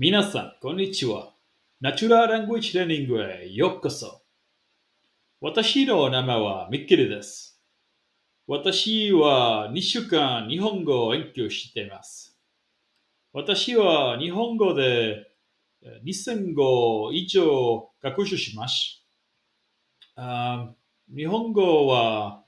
皆さん、こんにちは。ナチュラルラングエッジレーニングへようこそ。私の名前はミッケルです。私は2週間日本語を勉強しています。私は日本語で2000語以上学習します。あ日本語は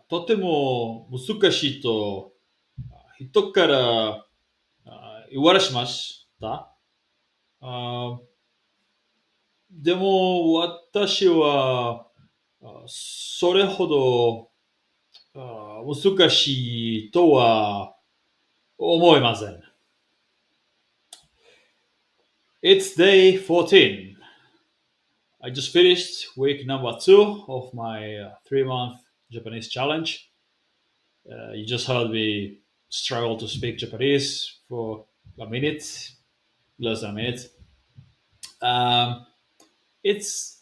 とても難しいと人から言われしました。あでも私はそれほど難しいとは思いません。It's day 14. I just finished week number 2 of my 3-month Japanese challenge. You just heard me struggle to speak Japanese for a minute, less than a minute. Um, it's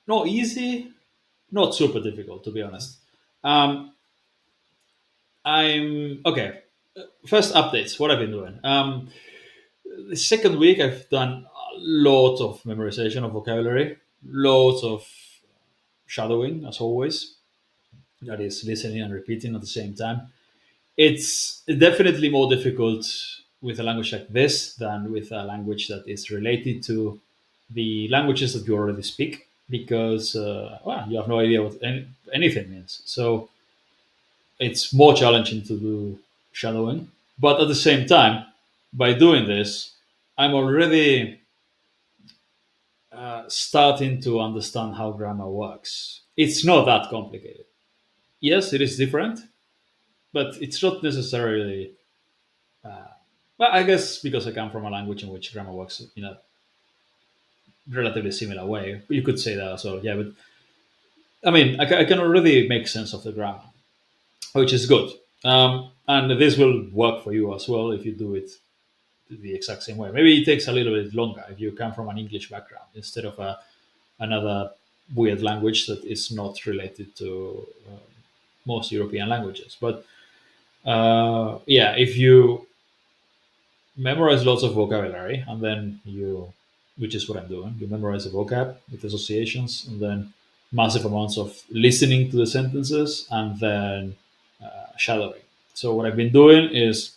not easy, not super difficult, to be honest. Um, I'm okay. First updates. What I've been doing. The second week, I've done a lot of memorization of vocabulary, lots of shadowing, as always. That is listening and repeating at the same time. It's definitely more difficult with a language like this than with a language that is related to the languages that you already speak, because well, you have no idea what anything means. So it's more challenging to do shadowing. But at the same time, by doing this, I'm already starting to understand how grammar works. It's not that complicated. Yes, it is different, but it's not necessarily. Well, I guess because I come from a language in which grammar works in a relatively similar way, you could say that as well. Yeah, but I mean, I can already make sense of the grammar, which is good. And this will work for you as well if you do it the exact same way. Maybe it takes a little bit longer if you come from an English background instead of another weird language that is not related to most European languages. But yeah, if you memorize lots of vocabulary and then which is what I'm doing, you memorize the vocab with associations and then massive amounts of listening to the sentences and then shadowing. So what I've been doing is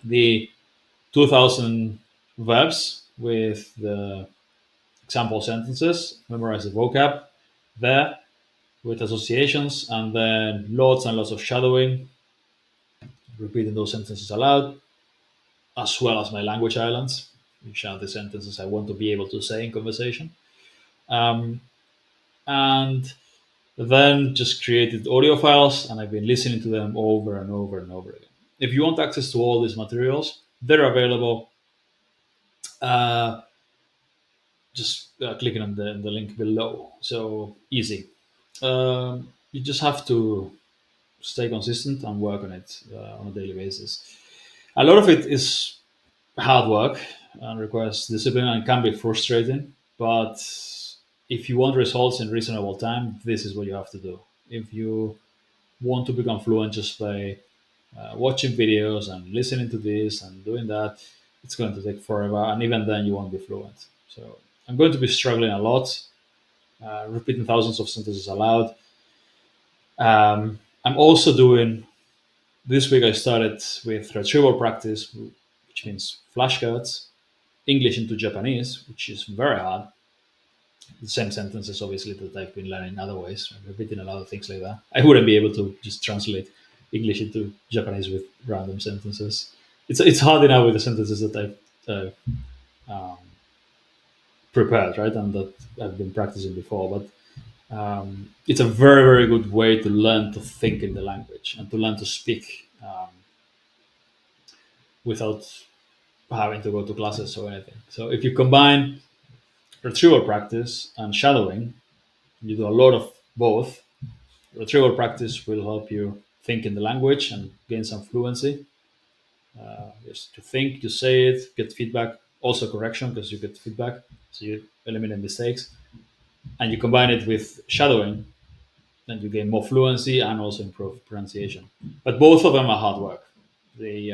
the 2000 verbs with the example sentences, memorize the vocab there with associations, and then lots and lots of shadowing, repeating those sentences aloud, as well as my language islands, which are the sentences I want to be able to say in conversation. Um, and then just created audio files, and I've been listening to them over and over and over again. If you want access to all these materials, they're available. Uh, just clicking on the link below. So easy. You just have to stay consistent and work on it on a daily basis. A lot of it is hard work and requires discipline and can be frustrating. But if you want results in reasonable time, this is what you have to do. If you want to become fluent just by watching videos and listening to this and doing that, it's going to take forever. And even then, you won't be fluent. So I'm going to be struggling a lot, repeating thousands of sentences aloud. I'm also doing this week. I started with retrieval practice, which means flashcards, English into Japanese, which is very hard. The same sentences, obviously, that I've been learning other ways, repeating a lot of things like that. I wouldn't be able to just translate English into Japanese with random sentences. It's hard enough with the sentences that I've prepared, right, and that I've been practicing before. But it's a very, very good way to learn to think in the language and to learn to speak without having to go to classes or anything. So if you combine retrieval practice and shadowing, you do a lot of both. Retrieval practice will help you think in the language and gain some fluency. Just to think, you say it, get feedback, also correction because you get feedback, so you eliminate mistakes. And you combine it with shadowing, then you gain more fluency and also improve pronunciation. But both of them are hard work. They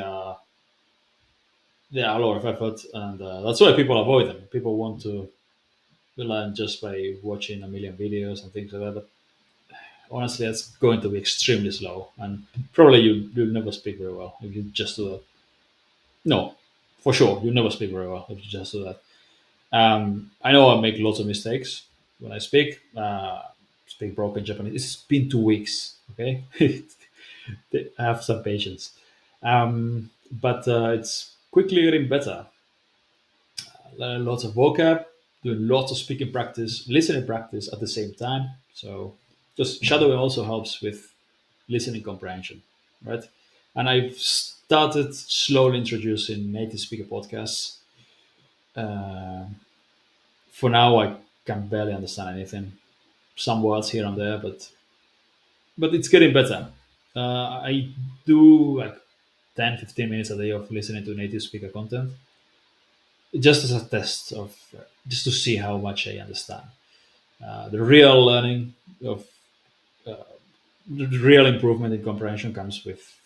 yeah, a lot of effort, and that's why people avoid them. People want to learn just by watching a million videos and things like that. But honestly, that's going to be extremely slow, and probably you'll never speak very well if you just do that. No, for sure, you'll never speak very well if you just do that. I know I make lots of mistakes when I speak. Speak broken Japanese. It's been 2 weeks. Okay, I have some patience, but it's quickly getting better. Learn lots of vocab, doing lots of speaking practice, listening practice at the same time. So just shadowing also helps with listening comprehension, right? And I've started slowly introducing native speaker podcasts. Uh, for now, I can barely understand anything. Some words here and there, but it's getting better. I do like 10, 15 minutes a day of listening to native speaker content just as a test of just to see how much I understand. The real learning of uh, the real improvement in comprehension comes with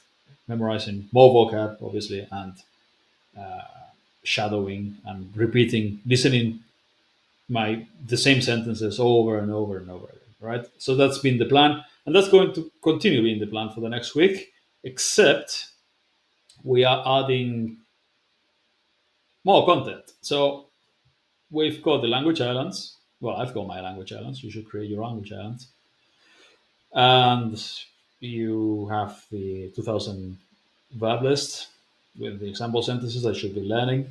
memorizing more vocab, obviously, and shadowing and repeating, listening my the same sentences over and over and over again. Right. So that's been the plan, and that's going to continue being the plan for the next week. Except we are adding more content. So we've got the language islands. Well, I've got my language islands. You should create your language islands. And you have the 2000 verb list with the example sentences I should be learning.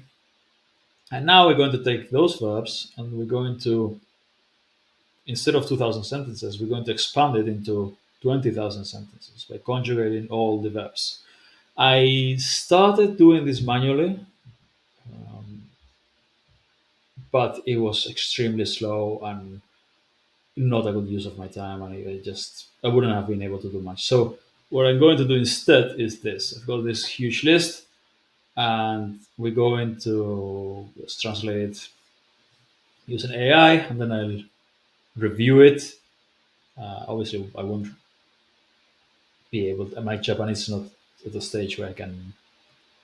And now we're going to take those verbs and we're going to, instead of 2000 sentences, we're going to expand it into 20,000 sentences by conjugating all the verbs. I started doing this manually, but it was extremely slow and not a good use of my time, and I wouldn't have been able to do much. So what I'm going to do instead is this: I've got this huge list, and we're going to just translate it using AI, and then I'll review it. Obviously, I won't be able. My Japanese is not at the stage where I can.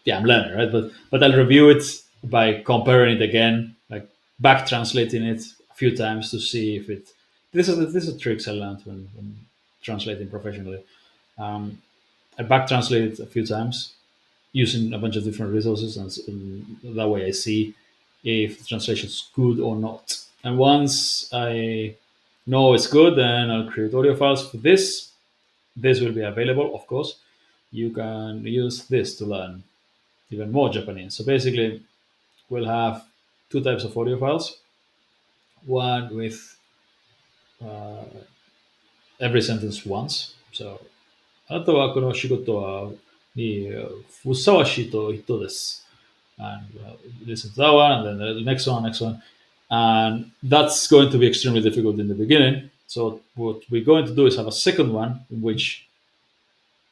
Yeah, I'm learning, right? But I'll review it by comparing it again, like back translating it a few times to see if it. This is tricks I learned when translating professionally. Um, I back translate it a few times using a bunch of different resources, and that way I see if the translation is good or not. And once I know it's good, then I'll create audio files for this. This will be available, of course. You can use this to learn even more Japanese. So basically, we'll have two types of audio files. One with every sentence once. So あなたはこの仕事はにふさわしいと人です。And listen to that one, and then the next one, next one. And that's going to be extremely difficult in the beginning. So what we're going to do is have a second one in which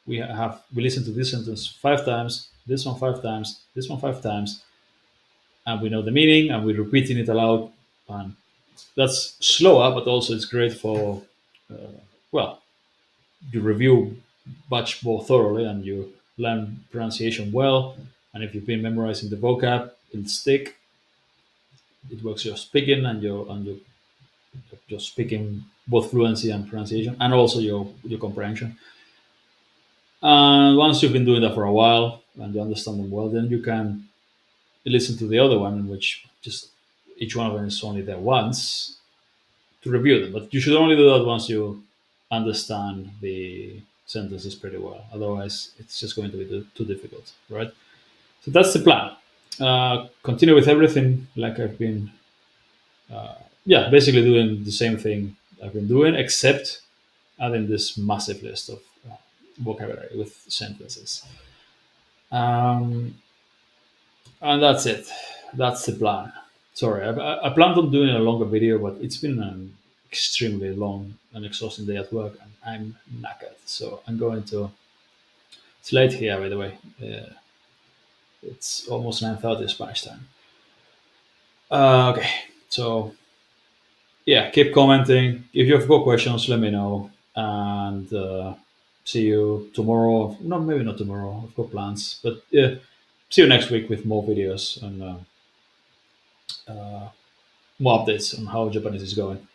we listen to this sentence 5 times, this one 5 times, this one 5 times, and we know the meaning and we're repeating it aloud. And that's slower, but also it's great for well, you review much more thoroughly and you learn pronunciation well. And if you've been memorizing the vocab, it'll stick. It works your speaking and your speaking both fluency and pronunciation, and also your comprehension. And once you've been doing that for a while and you understand them well, then you can listen to the other one, which just each one of them is only there once to review them. But you should only do that once you understand the sentences pretty well. Otherwise, it's just going to be too difficult, right? So that's the plan. Continue with everything like I've been, yeah, basically doing the same thing I've been doing, except adding this massive list of vocabulary with sentences. Um, and that's it. That's the plan. Sorry, I planned on doing a longer video, but it's been an extremely long and exhausting day at work, and I'm knackered. So I'm going to. It's late here, by the way. It's almost 9:30 Spanish time. Okay, so yeah, keep commenting. If you've got questions, let me know, and see you tomorrow. No, maybe not tomorrow. I've got plans, but yeah, see you next week with more videos and more updates on how Japanese is going.